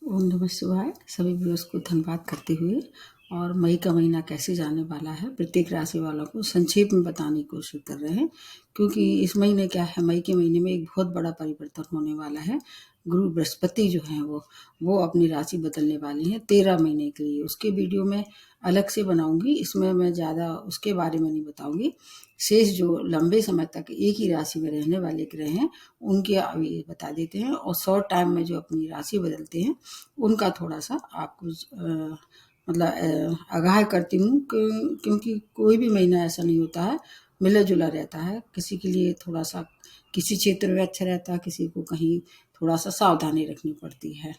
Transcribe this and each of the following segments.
ओम नमः शिवाय। सभी व्यूअर्स को धन्यवाद करते हुए और मई का महीना कैसे जाने वाला है प्रत्येक राशि वालों को संक्षेप में बताने की कोशिश कर रहे हैं, क्योंकि इस महीने क्या है, मई के महीने में एक बहुत बड़ा परिवर्तन होने वाला है। गुरु बृहस्पति जो हैं वो अपनी राशि बदलने वाले हैं 13 महीने के लिए। उसके वीडियो में अलग से बनाऊंगी, इसमें मैं ज़्यादा उसके बारे में नहीं बताऊंगी। शेष जो लंबे समय तक एक ही राशि में रहने वाले ग्रह हैं उनके अभी बता देते हैं, और शॉर्ट टाइम में जो अपनी राशि बदलते हैं उनका थोड़ा सा आपको मतलब आगाह करती हूँ, क्योंकि कोई भी महीना ऐसा नहीं होता है, मिला जुला रहता है। किसी के लिए थोड़ा सा किसी क्षेत्र में अच्छा रहता है, किसी को कहीं थोड़ा सा सावधानी रखनी पड़ती है।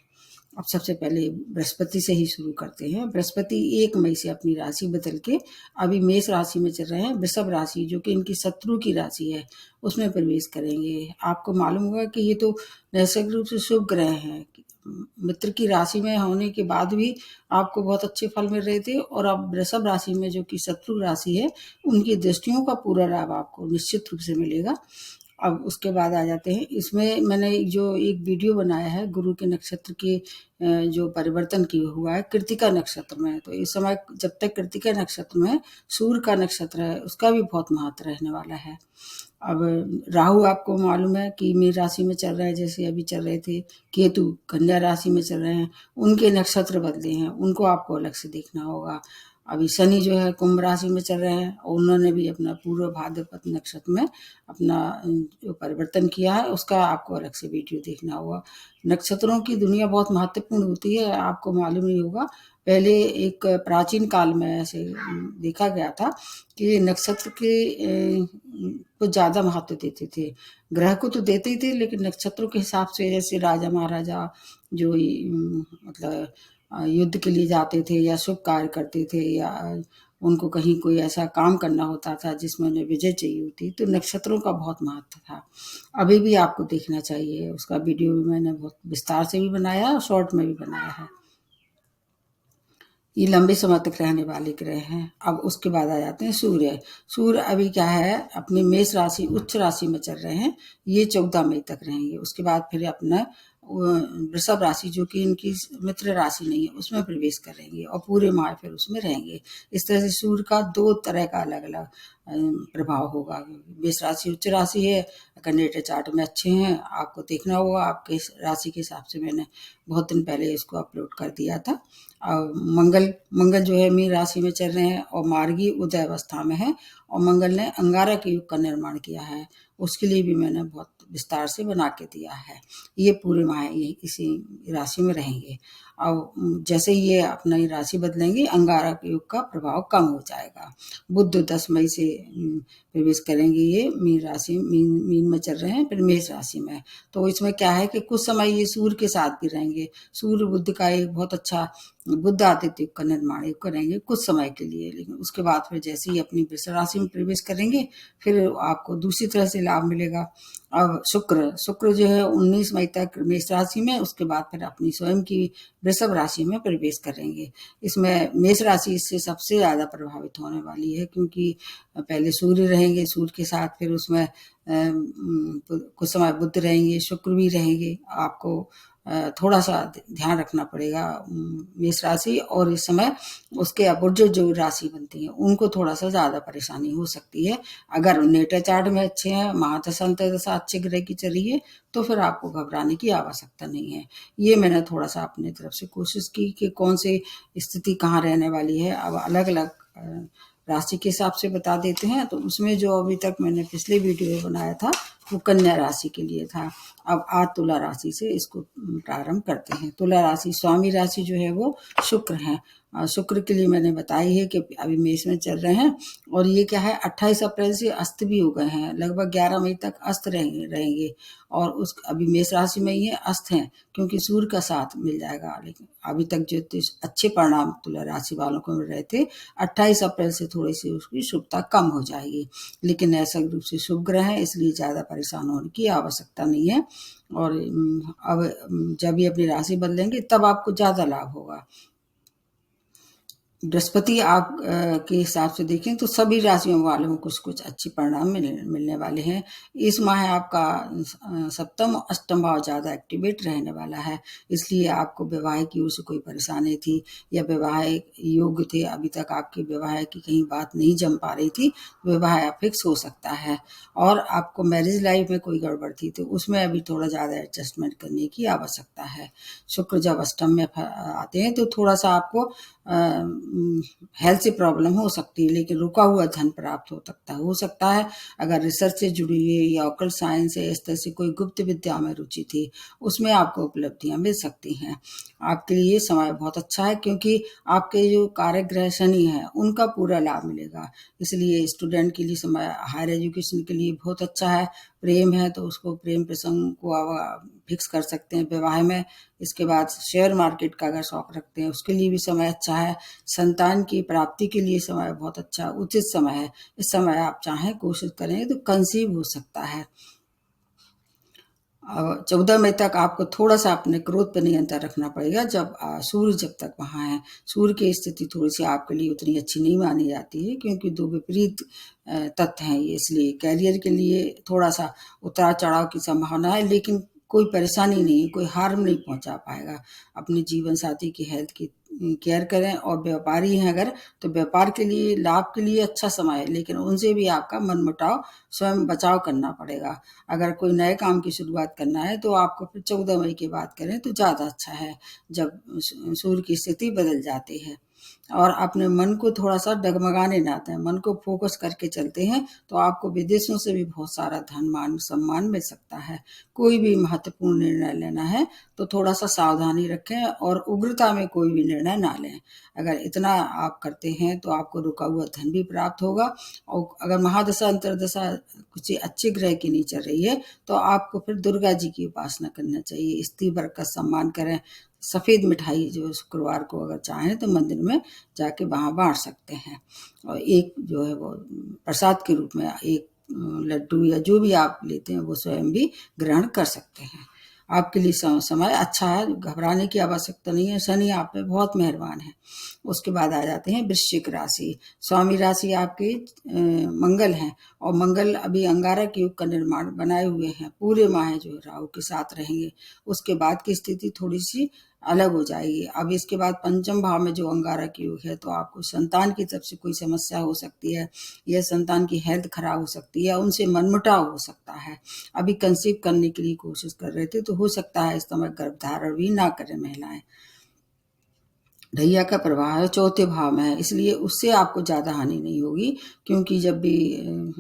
अब सबसे पहले बृहस्पति से ही शुरू करते हैं। बृहस्पति 1 मई से अपनी राशि बदल के अभी मेष राशि में चल रहे हैं। वृषभ राशि जो कि इनकी शत्रु की राशि है उसमें प्रवेश करेंगे। आपको मालूम होगा कि ये तो नैसर्गिक रूप से शुभ ग्रह हैं। मित्र की राशि में होने के बाद भी आपको बहुत अच्छे फल मिल रहे थे, और अब वृषभ राशि में जो कि शत्रु राशि है उनकी दृष्टियों का पूरा लाभ आपको निश्चित रूप से मिलेगा। अब उसके बाद आ जाते हैं, इसमें मैंने जो एक वीडियो बनाया है गुरु के नक्षत्र के जो परिवर्तन की हुआ है कृतिका नक्षत्र में। तो इस समय जब तक कृतिका नक्षत्र में सूर्य का नक्षत्र है उसका भी बहुत महत्व रहने वाला है। अब राहु आपको मालूम है कि मीन राशि में चल रहा है, जैसे अभी चल रहे थे। केतु कन्या राशि में चल रहे हैं, उनके नक्षत्र बदले हैं, उनको आपको अलग से देखना होगा। अभी शनि जो है कुंभ राशि में चल रहे हैं, और उन्होंने भी अपना पूर्व भाद्रपद नक्षत्र में अपना जो परिवर्तन किया है उसका आपको अलग से वीडियो देखना होगा। नक्षत्रों की दुनिया बहुत महत्वपूर्ण होती है, आपको मालूम नहीं होगा। पहले एक प्राचीन काल में ऐसे देखा गया था कि नक्षत्र के को ज़्यादा महत्व देते थे। ग्रह को तो देते ही थे, लेकिन नक्षत्रों के हिसाब से, जैसे राजा महाराजा जो मतलब युद्ध के लिए जाते थे या शुभ कार्य करते थे, या उनको कहीं कोई ऐसा काम करना होता था जिसमें उन्हें विजय चाहिए होती, तो नक्षत्रों का बहुत महत्व था। अभी भी आपको देखना चाहिए, उसका वीडियो भी मैंने बहुत विस्तार से भी बनाया और शॉर्ट में भी बनाया है। ये लंबे समय तक रहने वाले ग्रह हैं। अब उसके बाद आ जाते हैं सूर्य। सूर्य अभी क्या है, अपनी मेष राशि उच्च राशि में चल रहे हैं, ये 14 मई तक रहेंगे। उसके बाद फिर अपना वृषभ राशि जो कि इनकी मित्र राशि नहीं है उसमें प्रवेश करेंगे, और पूरे माह फिर उसमें रहेंगे। इस तरह से सूर्य का 2 तरह का अलग अलग प्रभाव होगा। मेष राशि उच्च राशि है, कन्या चार्ट में अच्छे हैं, आपको देखना होगा। आपके राशि के हिसाब से मैंने बहुत दिन पहले इसको अपलोड कर दिया था। और मंगल जो है मीन राशि में चल रहे हैं और मार्गी उदय अवस्था में है, और मंगल ने अंगारक युग का निर्माण किया है, उसके लिए भी मैंने बहुत विस्तार से बना के दिया है। ये पूरे माह ये इसी राशि में रहेंगे। और जैसे ये अपना राशि बदलेंगे अंगारक युग का प्रभाव कम हो जाएगा। बुध 10 मई से प्रवेश करेंगे, ये मीन राशि मीन में चल रहे हैं, फिर मेष राशि में। तो इसमें क्या है कि कुछ समय ये सूर्य के साथ भी रहेंगे। सूर्य बुध का एक बहुत अच्छा बुध आदित्य युग का निर्माण करेंगे कुछ समय के लिए, लेकिन उसके बाद फिर जैसे ही अपनी वृष राशि में प्रवेश करेंगे फिर आपको दूसरी तरह से लाभ मिलेगा। अब शुक्र जो है 19 मई तक मेष राशि में, उसके बाद फिर अपनी स्वयं की वृषभ राशि में प्रवेश करेंगे। इसमें मेष राशि इससे सबसे ज़्यादा प्रभावित होने वाली है, क्योंकि पहले सूर्य रहेंगे, सूर्य के साथ फिर उसमें कुछ समय बुध रहेंगे, शुक्र भी रहेंगे। आपको थोड़ा सा ध्यान रखना पड़ेगा मेष राशि, और इस समय उसके अपोजिट जो राशि बनती है उनको थोड़ा सा ज़्यादा परेशानी हो सकती है। अगर नेटा चार्ट में अच्छे हैं, महादशा अंतर्दशा अच्छे ग्रह की चल रही है, तो फिर आपको घबराने की आवश्यकता नहीं है। ये मैंने थोड़ा सा अपनी तरफ से कोशिश की कि कौन सी स्थिति कहाँ रहने वाली है। अब अलग अलग राशि के हिसाब से बता देते हैं। तो उसमें जो अभी तक मैंने पिछले वीडियो में बनाया था वो कन्या राशि के लिए था। अब आज तुला राशि से इसको प्रारंभ करते हैं। तुला राशि स्वामी राशि जो है वो शुक्र है। शुक्र के लिए मैंने बताई है कि अभी मेष में चल रहे हैं, और ये क्या है 28 अप्रैल से अस्त भी हो गए हैं, लगभग 11 मई तक अस्त रहेंगे। और उस अभी मेष राशि में ये अस्त हैं, क्योंकि सूर्य का साथ मिल जाएगा। लेकिन अभी तक जो अच्छे परिणाम तुला राशि वालों को मिल रहे थे, 28 अप्रैल से थोड़ी सी उसकी शुभता कम हो जाएगी। लेकिन ऐसा रूप से शुभ ग्रह है, इसलिए ज़्यादा परेशान होने की आवश्यकता नहीं है। और अब जब ये अपनी राशि बदलेंगे तब आपको ज़्यादा लाभ होगा। बृहस्पति आप के हिसाब से देखें तो सभी राशियों वालों को कुछ कुछ अच्छे परिणाम मिलने वाले हैं। इस माह आपका सप्तम और अष्टम भाव ज़्यादा एक्टिवेट रहने वाला है, इसलिए आपको विवाह की ओर से कोई परेशानी थी या वैवाहिक योग थे, अभी तक आपकी विवाह की कहीं बात नहीं जम पा रही थी, विवाह फिक्स हो सकता है। और आपको मैरिज लाइफ में कोई गड़बड़ थी तो उसमें अभी थोड़ा ज़्यादा एडजस्टमेंट करने की आवश्यकता है। शुक्र जब अष्टम में आते हैं तो थोड़ा सा आपको हेल्थ से प्रॉब्लम हो सकती है, लेकिन रुका हुआ धन प्राप्त हो सकता है। अगर रिसर्च से जुड़ी है या ऑकल्ट साइंस है, इस तरह से कोई गुप्त विद्या में रुचि थी, उसमें आपको उपलब्धियां मिल सकती हैं। आपके लिए ये समय बहुत अच्छा है, क्योंकि आपके जो कार्यग्रह शनि है उनका पूरा लाभ मिलेगा, इसलिए स्टूडेंट के लिए समय हायर एजुकेशन के लिए बहुत अच्छा है। प्रेम है तो उसको प्रेम प्रसंग को फिक्स कर सकते हैं विवाह में। इसके बाद शेयर मार्केट का अगर शौक रखते हैं उसके लिए भी समय अच्छा है। संतान की प्राप्ति के लिए समय बहुत अच्छा उचित समय है। इस समय आप चाहें कोशिश करें तो कंसीव हो सकता है। 14 मई तक आपको थोड़ा सा अपने क्रोध पर नियंत्रण रखना पड़ेगा, जब सूर्य जब तक वहाँ है। सूर्य की स्थिति थोड़ी सी आपके लिए उतनी अच्छी नहीं मानी जाती है, क्योंकि दो विपरीत तत्व हैं ये, इसलिए कैरियर के लिए थोड़ा सा उतार चढ़ाव की संभावना है, लेकिन कोई परेशानी नहीं, कोई हार्म नहीं पहुंचा पाएगा। अपने जीवन साथी की हेल्थ की केयर करें, और व्यापारी हैं अगर तो व्यापार के लिए लाभ के लिए अच्छा समय है, लेकिन उनसे भी आपका मनमुटाव स्वयं बचाव करना पड़ेगा। अगर कोई नए काम की शुरुआत करना है तो आपको फिर 14 मई की बात करें तो ज़्यादा अच्छा है, जब सूर्य की स्थिति बदल जाती है। और अपने मन को थोड़ा सा डगमगाने ना दें, मन को फोकस करके चलते हैं तो आपको विदेशों से भी बहुत सारा धन मान सम्मान मिल सकता है। कोई भी महत्वपूर्ण निर्णय लेना है तो थोड़ा सा सावधानी रखें और उग्रता में कोई भी निर्णय ना लें। अगर इतना आप करते हैं तो आपको रुका हुआ धन भी प्राप्त होगा। और अगर महादशा अंतरदशा कुछ अच्छे ग्रह की नहीं चल रही है तो आपको फिर दुर्गा जी की उपासना करना चाहिए, स्त्री वर्ग का सम्मान करें। सफ़ेद मिठाई जो शुक्रवार को अगर चाहें तो मंदिर में जाके वहाँ बांट सकते हैं, और एक जो है वो प्रसाद के रूप में एक लड्डू या जो भी आप लेते हैं वो स्वयं भी ग्रहण कर सकते हैं। आपके लिए समय अच्छा है, घबराने की आवश्यकता नहीं है, शनि आप पे बहुत मेहरबान है। उसके बाद आ जाते हैं वृश्चिक राशि। स्वामी राशि आपके मंगल हैं, और मंगल अभी अंगारक योग का निर्माण बनाए हुए हैं, पूरे माह जो राहु के साथ रहेंगे। उसके बाद की स्थिति थोड़ी सी अलग हो जाएगी। अब इसके बाद पंचम भाव में जो अंगारक योग है तो आपको संतान की तरफ से कोई समस्या हो सकती है, या संतान की हेल्थ खराब हो सकती है, उनसे मनमुटाव हो सकता है। अभी कंसीव करने के लिए कोशिश कर रहे थे तो हो सकता है इस समय गर्भधारण भी ना करें महिलाएं। ढैया का प्रभाव है चौथे भाव में है, इसलिए उससे आपको ज़्यादा हानि नहीं होगी, क्योंकि जब भी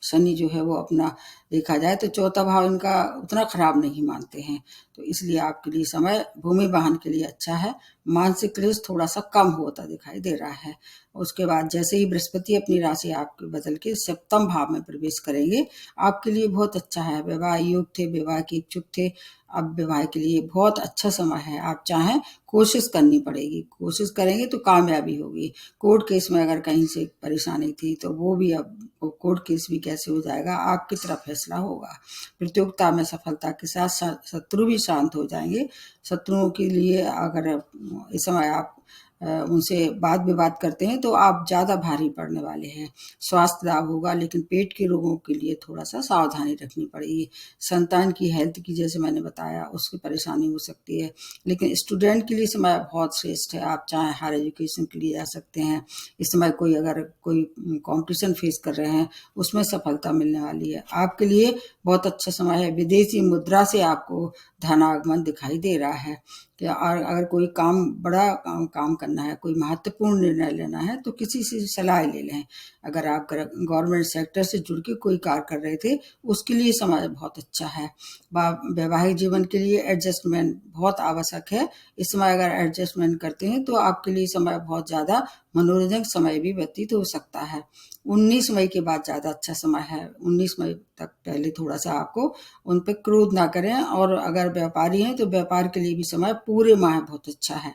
शनि जो है वो अपना देखा जाए तो चौथा भाव इनका उतना खराब नहीं मानते हैं, तो इसलिए आपके लिए समय भूमि वाहन के लिए अच्छा है। मानसिक क्लेश थोड़ा सा कम होता दिखाई दे रहा है। उसके बाद जैसे ही बृहस्पति अपनी राशि आपके बदल के सप्तम भाव में प्रवेश करेंगे, आपके लिए बहुत अच्छा है। विवाह योग थे, विवाह के इच्छुक थे, अब विवाह के लिए बहुत अच्छा समय है। आप चाहें कोशिश करनी पड़ेगी, कोशिश करेंगे तो कामयाबी होगी। कोर्ट केस में अगर कहीं से परेशानी थी तो वो भी अब कोर्ट केस भी कैसे हो जाएगा, आपकी तरफ फैसला होगा। प्रतियोगिता में सफलता के साथ शत्रु भी शांत हो जाएंगे। शत्रुओं के लिए अगर इस समय आप उनसे वाद विवाद करते हैं तो आप ज़्यादा भारी पड़ने वाले हैं। स्वास्थ्य लाभ होगा, लेकिन पेट के रोगों के लिए थोड़ा सा सावधानी रखनी पड़ेगी। संतान की हेल्थ की जैसे मैंने बताया उसकी परेशानी हो सकती है, लेकिन स्टूडेंट के लिए समय बहुत श्रेष्ठ है। आप चाहें हायर एजुकेशन के लिए जा सकते हैं। इस समय कोई अगर कोई कंपटीशन फेस कर रहे हैं उसमें सफलता मिलने वाली है। आपके लिए बहुत अच्छा समय है। विदेशी मुद्रा से आपको धनागमन दिखाई दे रहा है। कि और अगर कोई काम बड़ा काम करना है, कोई महत्वपूर्ण निर्णय लेना है तो किसी से सलाह ले लें। अगर आप गवर्नमेंट सेक्टर से जुड़ के कोई कार्य कर रहे थे उसके लिए समय बहुत अच्छा है। वैवाहिक जीवन के लिए एडजस्टमेंट बहुत आवश्यक है। इस समय अगर एडजस्टमेंट करते हैं तो आपके लिए समय बहुत ज़्यादा मनोरंजक समय भी व्यतीत हो सकता है। 19 मई के बाद ज़्यादा अच्छा समय है। 19 मई तक पहले थोड़ा सा आपको उन पर क्रोध ना करें, और अगर व्यापारी हैं तो व्यापार के लिए भी समय पूरे माह बहुत अच्छा है।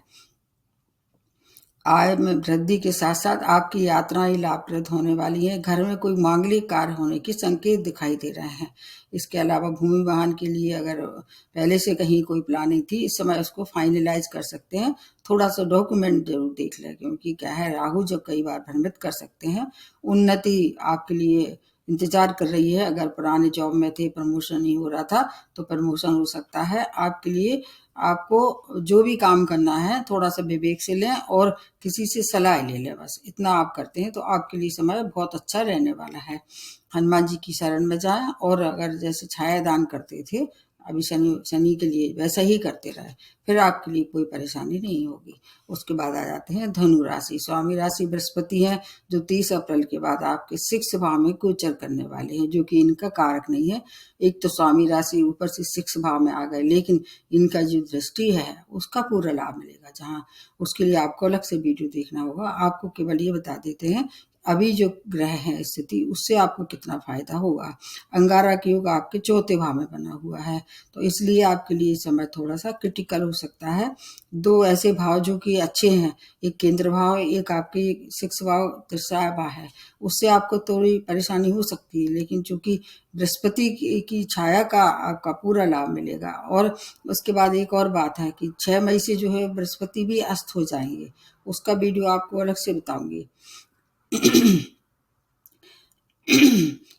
आय में वृद्धि के साथ साथ आपकी यात्राएं लाभप्रद होने वाली हैं। घर में कोई मांगलिक कार्य होने के संकेत दिखाई दे रहे हैं। इसके अलावा भूमि वाहन के लिए अगर पहले से कहीं कोई प्लानिंग थी, इस समय उसको फाइनलाइज कर सकते हैं। थोड़ा सा डॉक्यूमेंट जरूर देख लें, क्योंकि क्या है, राहु जब कई बार भ्रमित कर सकते हैं। उन्नति आपके लिए इंतजार कर रही है। अगर पुराने जॉब में थे, प्रमोशन नहीं हो रहा था, तो प्रमोशन हो सकता है आपके लिए। आपको जो भी काम करना है थोड़ा सा विवेक से लें और किसी से सलाह ले लें। बस इतना आप करते हैं तो आपके लिए समय बहुत अच्छा रहने वाला है। हनुमान जी की शरण में जाएं, और अगर जैसे छाया दान करते थे अभी शनि शनि के लिए, वैसा ही करते रहे, फिर आपके लिए कोई परेशानी नहीं होगी। उसके बाद आ जाते हैं धनु राशि। स्वामी राशि बृहस्पति है, जो 30 अप्रैल के बाद आपके 6 भाव में गोचर करने वाले हैं, जो कि इनका कारक नहीं है। एक तो स्वामी राशि ऊपर से 6 भाव में आ गए, लेकिन इनका जो दृष्टि है उसका पूरा लाभ मिलेगा। जहाँ उसके लिए आपको अलग से वीडियो देखना होगा। आपको केवल ये बता देते हैं अभी जो ग्रह है स्थिति, उससे आपको कितना फायदा होगा। अंगारा की योग आपके 4थे भाव में बना हुआ है, तो इसलिए आपके लिए समय थोड़ा सा क्रिटिकल हो सकता है। दो ऐसे भाव जो कि अच्छे हैं, एक केंद्र भाव, एक आपके 6 भाव तीसरा भाव है, उससे आपको थोड़ी परेशानी हो सकती है। लेकिन चूंकि बृहस्पति की छाया का आपका पूरा लाभ मिलेगा। और उसके बाद एक और बात है कि 6 मई से जो है बृहस्पति भी अस्त हो जाएंगे, उसका वीडियो आपको अलग से बताऊंगी।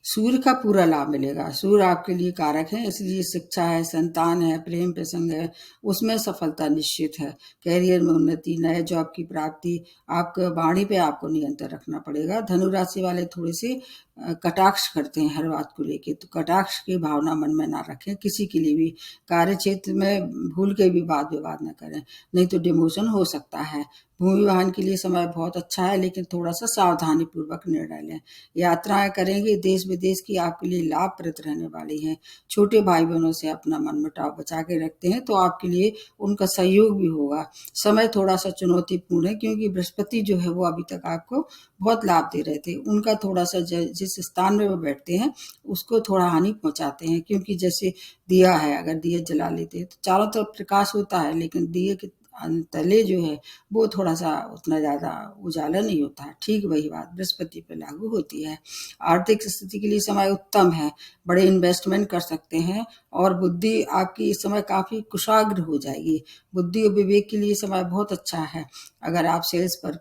सूर्य का पूरा लाभ मिलेगा। सूर्य आपके लिए कारक है, इसलिए शिक्षा है, संतान है, प्रेम प्रसंग है, उसमें सफलता निश्चित है। कैरियर में उन्नति, नए जॉब की प्राप्ति, आपके वाणी पे आपको नियंत्रण रखना पड़ेगा। धनु राशि वाले थोड़े से कटाक्ष करते हैं हर बात को लेके, तो कटाक्ष की भावना मन में ना रखें। किसी के लिए भी कार्य क्षेत्र में भूल के भी वाद विवाद न करें, नहीं तो डिमोशन हो सकता है। भूमि वाहन के लिए समय बहुत अच्छा है, लेकिन थोड़ा सा सावधानी पूर्वक निर्णय लें। यात्राएं करेंगे देश विदेश की, आपके लिए लाभप्रद रहने वाली हैं। छोटे भाई बहनों से अपना मनमुटाव बचा के रखते हैं तो आपके लिए उनका सहयोग भी होगा। समय थोड़ा सा चुनौतीपूर्ण है, क्योंकि बृहस्पति जो है वो अभी तक आपको बहुत लाभ दे रहे थे, उनका थोड़ा सा जिस स्थान में वो बैठते हैं उसको थोड़ा हानि पहुंचाते हैं। क्योंकि जैसे दिया है, अगर दिया जला लेते हैं तो चारों तरफ प्रकाश होता है, लेकिन दिए के तले जो है वो थोड़ा सा उतना ज़्यादा उजाला नहीं होता है। ठीक वही बात बृहस्पति पे लागू होती है। आर्थिक स्थिति के लिए समय उत्तम है, बड़े इन्वेस्टमेंट कर सकते हैं, और बुद्धि आपकी इस समय काफ़ी कुशाग्र हो जाएगी। बुद्धि और विवेक के लिए समय बहुत अच्छा है। अगर आप सेल्स पर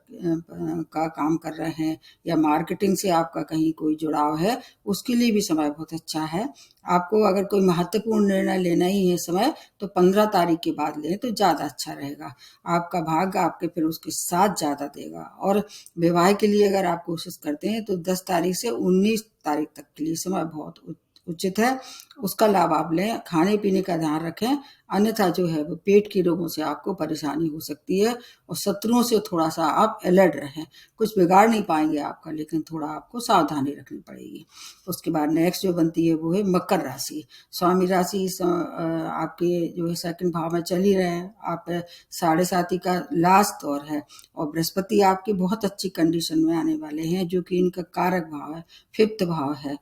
का काम कर रहे हैं, या मार्केटिंग से आपका कहीं कोई जुड़ाव है, उसके लिए भी समय बहुत अच्छा है। आपको अगर कोई महत्वपूर्ण निर्णय लेना ही है समय, तो 15 तारीख के बाद लें तो ज़्यादा अच्छा रहेगा। आपका भाग्य आपके फिर उसके साथ ज़्यादा देगा। और विवाह के लिए अगर आप कोशिश करते हैं तो 10 तारीख से 19 तारीख तक के लिए समय बहुत उचित है, उसका लाभ आप लें। खाने पीने का ध्यान रखें, अन्यथा जो है वो पेट के रोगों से आपको परेशानी हो सकती है। और शत्रुओं से थोड़ा सा आप अलर्ट रहें। कुछ बिगाड़ नहीं पाएंगे आपका, लेकिन थोड़ा आपको सावधानी रखनी पड़ेगी। उसके बाद नेक्स्ट जो बनती है वो है मकर राशि। स्वामी राशि आपके जो है 2nd भाव में चल ही रहे हैं। आप 7.5 का लास्ट दौर है, और बृहस्पति आपके बहुत अच्छी कंडीशन में आने वाले हैं, जो कि इनका कारक भाव है, 5th भाव है।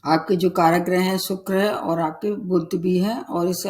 आपके जो कारक ग्रह हैं शुक्र है, और आपके बुध भी है। और इस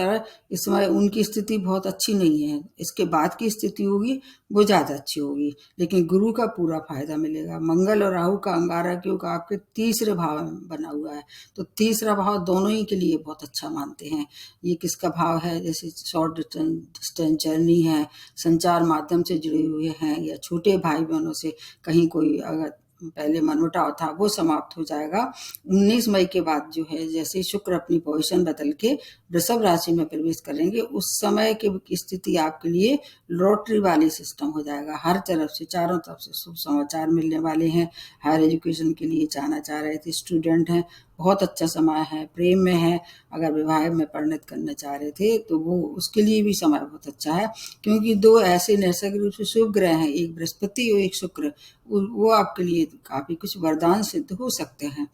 समय उनकी स्थिति बहुत अच्छी नहीं है। इसके बाद की स्थिति होगी वो ज़्यादा अच्छी होगी, लेकिन गुरु का पूरा फायदा मिलेगा। मंगल और राहु का अंगारक योग आपके 3रे भाव में बना हुआ है, तो 3रा भाव दोनों ही के लिए बहुत अच्छा मानते हैं। ये किसका भाव है, जैसे शॉर्ट डिस्टेंस जर्नी है, संचार माध्यम से जुड़े हुए हैं, या छोटे भाई बहनों से कहीं कोई अगर पहले मनमुटाव था वो समाप्त हो जाएगा। 19 मई के बाद जो है, जैसे शुक्र अपनी पोजीशन बदल के वृषभ राशि में प्रवेश करेंगे, उस समय की स्थिति आपके लिए लॉटरी वाली सिस्टम हो जाएगा। हर तरफ से, चारों तरफ से शुभ समाचार मिलने वाले हैं। हायर एजुकेशन के लिए जाना चाह रहे थे, स्टूडेंट हैं, बहुत अच्छा समय है। प्रेम में है, अगर विवाह में परिणत करना चाह रहे थे तो वो उसके लिए भी समय बहुत अच्छा है। क्योंकि 2 ऐसे नैसर्गिक रूप से शुभ ग्रह हैं, एक बृहस्पति और एक शुक्र, वो आपके लिए काफ़ी कुछ वरदान सिद्ध हो सकते हैं।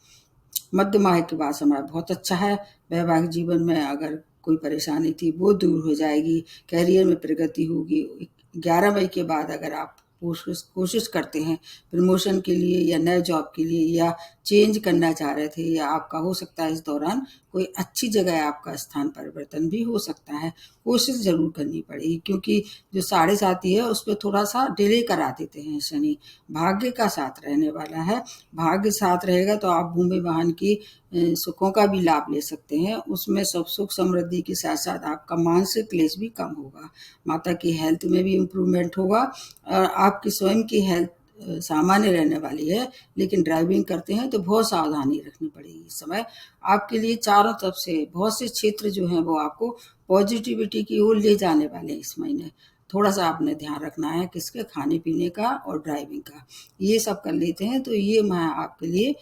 मध्य माह के बाद समय बहुत अच्छा है। वैवाहिक जीवन में अगर कोई परेशानी थी वो दूर हो जाएगी। कैरियर में प्रगति होगी। 11 मई के बाद अगर आप कोशिश करते हैं प्रमोशन के लिए, या नए जॉब के लिए, या चेंज करना चाह रहे थे, या आपका हो सकता है इस दौरान कोई अच्छी जगह आपका स्थान परिवर्तन भी हो सकता है। कोशिश ज़रूर करनी पड़ेगी, क्योंकि जो 7.5 है उस पे थोड़ा-सा डिले करा देते हैं शनि। भाग्य का साथ रहने वाला है, भाग्य साथ रहेगा तो आप भूमि वाहन की सुखों का भी लाभ ले सकते हैं। उसमें सब सुख समृद्धि के साथ-साथ आपका मानसिक क्लेश भी कम होगा। माता की हेल्थ में भी इम्प्रूवमेंट होगा और आपकी स्वयं की हेल्थ सामान्य रहने वाली है, लेकिन ड्राइविंग करते हैं तो बहुत सावधानी रखनी पड़ेगी इस समय। आपके लिए चारों तरफ से बहुत से क्षेत्र जो हैं वो आपको पॉजिटिविटी की ओर ले जाने वाले हैं इस महीने। थोड़ा-सा आपने ध्यान रखना है किसके, खाने-पीने का और ड्राइविंग का। ये सब कर लेते हैं तो ये माह आपके लिए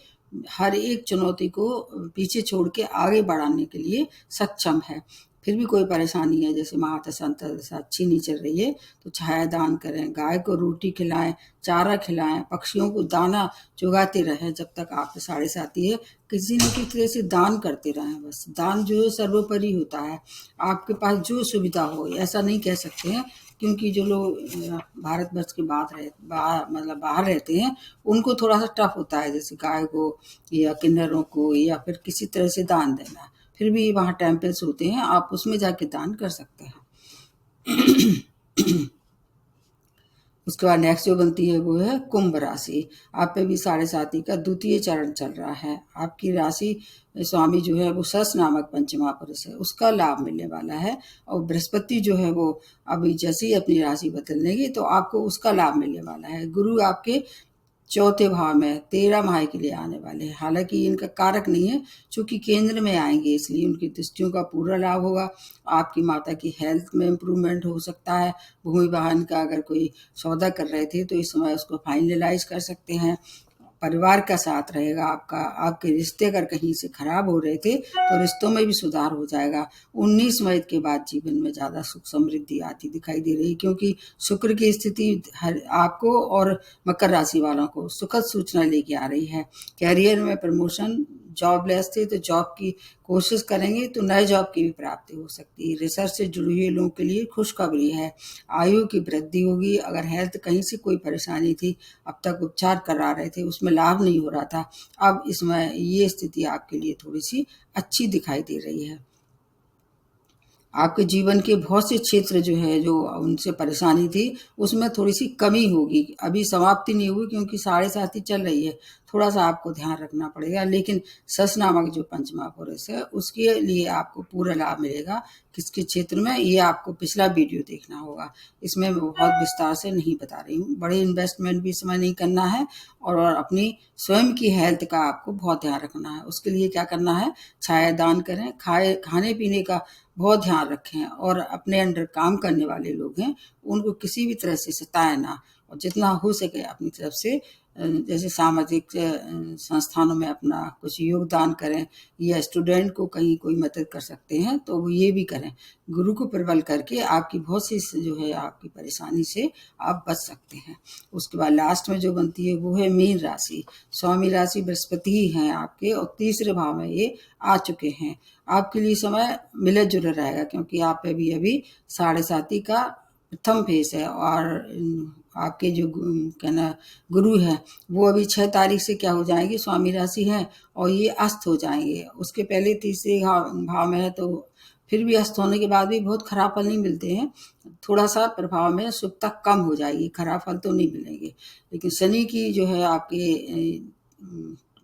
हर एक चुनौती को पीछे छोड़ के आगे बढ़ाने के लिए सक्षम है। फिर भी कोई परेशानी है, जैसे महादशा अंतर्दशा अच्छी नहीं चल रही है, तो छाया दान करें, गाय को रोटी खिलाएं, चारा खिलाएं, पक्षियों को दाना चुगाते रहें जब तक आप 7.5 है। किसी न किसी तरह से दान करते रहें। बस दान जो है सर्वोपरि होता है। आपके पास जो सुविधा हो, ऐसा नहीं कह सकते हैं, क्योंकि जो लोग भारतवर्ष के मतलब बाहर रहते हैं, उनको थोड़ा सा टफ होता है, जैसे गाय को या किन्नरों को या फिर किसी तरह से दान देना। फिर भी वहाँ टेम्पल्स होते हैं, आप उसमें जाके दान कर सकते हैं। उसके बाद नेक्स्ट जो बनती है वो है कुंभ राशि। आप पे भी 7.5 का द्वितीय चरण चल रहा है। आपकी राशि स्वामी जो है वो सस नामक पंचमा पुरुष है, उसका लाभ मिलने वाला है। और बृहस्पति जो है वो अभी जैसे ही अपनी राशि बदल लेंगे तो आपको उसका लाभ मिलने वाला है। गुरु आपके चौथे भाव में 13 माह के लिए आने वाले हैं। हालांकि इनका कारक नहीं है, चूंकि केंद्र में आएंगे इसलिए उनकी दृष्टियों का पूरा लाभ होगा। आपकी माता की हेल्थ में इम्प्रूवमेंट हो सकता है। भूमि वाहन का अगर कोई सौदा कर रहे थे तो इस समय उसको फाइनलाइज कर सकते हैं। परिवार का साथ रहेगा आपका। आपके रिश्ते अगर कहीं से खराब हो रहे थे तो रिश्तों में भी सुधार हो जाएगा। 19 मई के बाद जीवन में ज़्यादा सुख समृद्धि आती दिखाई दे रही, क्योंकि शुक्र की स्थिति हर आपको और मकर राशि वालों को सुखद सूचना लेके आ रही है। कैरियर में प्रमोशन, जॉबलेस थे तो जॉब की कोशिश करेंगे तो नए जॉब की भी प्राप्ति हो सकती है। रिसर्च से जुड़े हुए लोगों के लिए खुशखबरी है। आयु की वृद्धि होगी। अगर हेल्थ कहीं से कोई परेशानी थी, अब तक उपचार करा रहे थे, उसमें लाभ नहीं हो रहा था, अब इसमें ये स्थिति आपके लिए थोड़ी सी अच्छी दिखाई दे रही है। आपके जीवन के बहुत से क्षेत्र जो है जो उनसे परेशानी थी उसमें थोड़ी सी कमी होगी। अभी समाप्ति नहीं हुई, क्योंकि 7.5 चल रही है। थोड़ा सा आपको ध्यान रखना पड़ेगा, लेकिन सस नामक जो पंचमा पुरुष है उसके लिए आपको पूरा लाभ मिलेगा। किसके क्षेत्र में, ये आपको पिछला वीडियो देखना होगा। इसमें मैं बहुत विस्तार से नहीं बता रही हूँ। बड़े इन्वेस्टमेंट भी इस समय नहीं करना है और अपनी स्वयं की हेल्थ का आपको बहुत ध्यान रखना है। उसके लिए क्या करना है, छाया दान करें, खाने पीने का बहुत ध्यान रखें और अपने अंडर काम करने वाले लोग हैं उनको किसी भी तरह से सताएं ना, और जितना हो सके अपनी तरफ से जैसे सामाजिक संस्थानों में अपना कुछ योगदान करें, या स्टूडेंट को कहीं कोई मदद कर सकते हैं तो वो ये भी करें। गुरु को प्रबल करके आपकी बहुत सी जो है आपकी परेशानी से आप बच सकते हैं। उसके बाद लास्ट में जो बनती है वो है मीन राशि। स्वामी राशि बृहस्पति ही हैं आपके और तीसरे भाव में ये आ चुके हैं। आपके लिए समय मिले जुले रहेगा, क्योंकि आप पे भी अभी 7.5 का प्रथम फेस है और आपके जो कहना गुरु है वो अभी 6 तारीख से क्या हो जाएंगे, स्वामी राशि है और ये अस्त हो जाएंगे। उसके पहले तीसरे भाव में है, तो फिर भी अस्त होने के बाद भी बहुत खराब फल नहीं मिलते हैं। थोड़ा सा प्रभाव में शुभता कम हो जाएगी, खराब फल तो नहीं मिलेंगे। लेकिन शनि की जो है आपके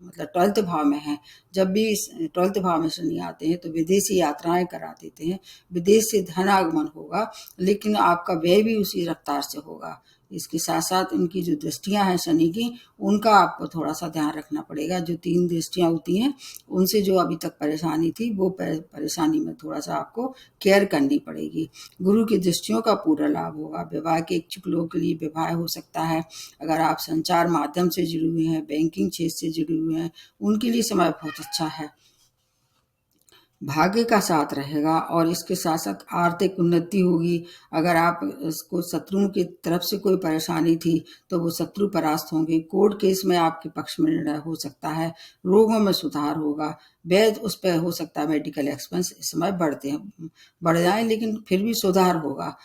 मतलब 12th भाव में है। जब भी 12th भाव में शनि आते हैं तो विदेशी यात्राएं करा देते हैं। विदेश से धन आगमन होगा, लेकिन आपका व्यय भी उसी रफ्तार से होगा। इसके साथ साथ उनकी जो दृष्टियां हैं शनि की, उनका आपको थोड़ा सा ध्यान रखना पड़ेगा। जो 3 दृष्टियां होती हैं उनसे जो अभी तक परेशानी थी वो परेशानी में थोड़ा सा आपको केयर करनी पड़ेगी। गुरु की दृष्टियों का पूरा लाभ होगा। विवाह के इच्छुक लोगों के लिए विवाह हो सकता है। अगर आप संचार माध्यम से जुड़े हुए हैं, बैंकिंग क्षेत्र से जुड़े हुए हैं, उनके लिए समय बहुत अच्छा है। भाग्य का साथ रहेगा और इसके साथ साथ आर्थिक उन्नति होगी। अगर आप इसको शत्रुओं की तरफ से कोई परेशानी थी तो वो शत्रु परास्त होंगे। कोर्ट केस में आपके पक्ष में निर्णय हो सकता है। रोगों में सुधार होगा। वैध उस पर हो सकता है मेडिकल एक्सपेंस इस समय बढ़ जाए, लेकिन फिर भी सुधार होगा।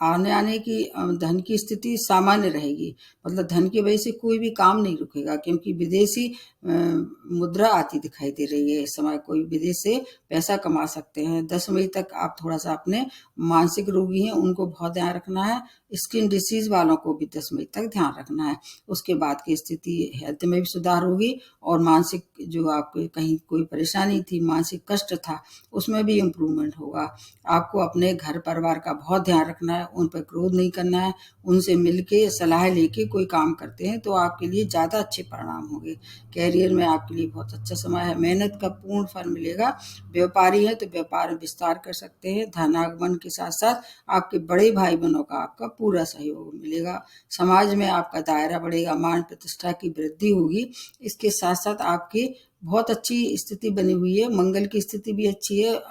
आने की धन की स्थिति सामान्य रहेगी, मतलब धन की वजह से कोई भी काम नहीं रुकेगा, क्योंकि विदेशी मुद्रा आती दिखाई दे रही है इस समय। कोई विदेश से पैसा कमा सकते हैं। 10 मई तक आप थोड़ा सा अपने मानसिक रोगी हैं उनको बहुत ध्यान रखना है। स्किन डिसीज वालों को भी 10 मई तक ध्यान रखना है। उसके बाद की स्थिति हेल्थ में भी सुधार होगी, और मानसिक जो आपको कहीं कोई परेशानी थी, मानसिक कष्ट था, उसमें भी इम्प्रूवमेंट होगा। आपको अपने घर परिवार का बहुत ध्यान रखना है, उन पर क्रोध नहीं करना है। उनसे मिलके सलाह लेके कोई काम करते हैं तो आपके लिए ज़्यादा अच्छे परिणाम होंगे। कैरियर में आपके लिए बहुत अच्छा समय है, मेहनत का पूर्ण फल मिलेगा। व्यापारी है तो व्यापार में विस्तार कर सकते हैं। धनागमन के साथ साथ आपके बड़े भाई बहनों का आपका पूरा सहयोग मिलेगा। समाज में आपका दायरा बढ़ेगा, मान प्रतिष्ठा की वृद्धि होगी। इसके साथ साथ आपकी बहुत अच्छी स्थिति बनी हुई है, मंगल की स्थिति भी अच्छी है।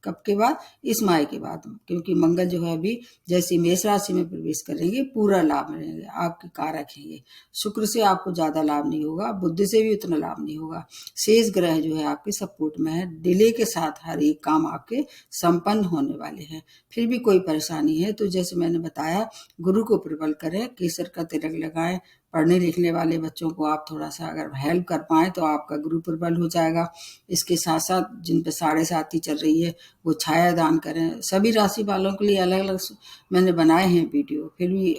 कब के बाद? इस माह के बाद, क्योंकि मंगल जो है अभी जैसे मेष राशि में प्रवेश करेंगे पूरा लाभ मिलेंगे, आपके कारक हैं ये। शुक्र से आपको ज्यादा लाभ नहीं होगा, बुद्धि से भी उतना लाभ नहीं होगा। शेष ग्रह जो है आपके सपोर्ट में है, डिले के साथ हर एक काम आपके संपन्न होने वाले हैं। फिर भी कोई परेशानी है तो जैसे मैंने बताया, गुरु को प्रबल करें, केसर का तिलक लगाएं। पढ़ने लिखने वाले बच्चों को आप थोड़ा सा अगर हेल्प कर पाएं तो आपका गुरु प्रबल हो जाएगा। इसके साथ साथ जिन पे 7.5 चल रही है वो छाया दान करें। सभी राशि वालों के लिए अलग अलग मैंने बनाए हैं वीडियो। फिर भी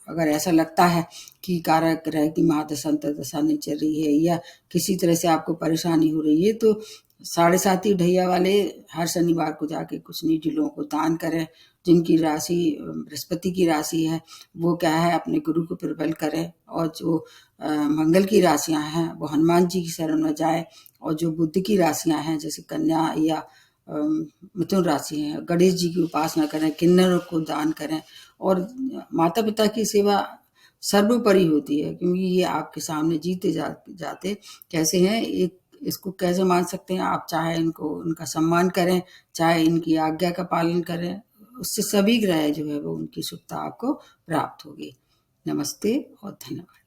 अगर ऐसा लगता है कि कारक ग्रह की महादशा अंतर्दशा नहीं चल रही है या किसी तरह से आपको परेशानी हो रही है तो 7.5 ढैया वाले हर शनिवार को जाके कुछ निजी लोगों को दान करें। जिनकी राशि बृहस्पति की राशि है वो क्या है, अपने गुरु को प्रबल करें। और जो मंगल की राशियां हैं वो हनुमान जी की शरण में जाए। और जो बुध की राशियां हैं जैसे कन्या या मिथुन राशि है, गणेश जी की उपासना करें, किन्नरों को दान करें। और माता पिता की सेवा सर्वोपरि होती है, क्योंकि ये आपके सामने जीते जाते कैसे हैं, एक इसको कैसे मान सकते हैं आप। चाहे इनको उनका सम्मान करें, चाहे इनकी आज्ञा का पालन करें, उससे सभी ग्रह जो है वो उनकी शुभता आपको प्राप्त होगी। नमस्ते और धन्यवाद।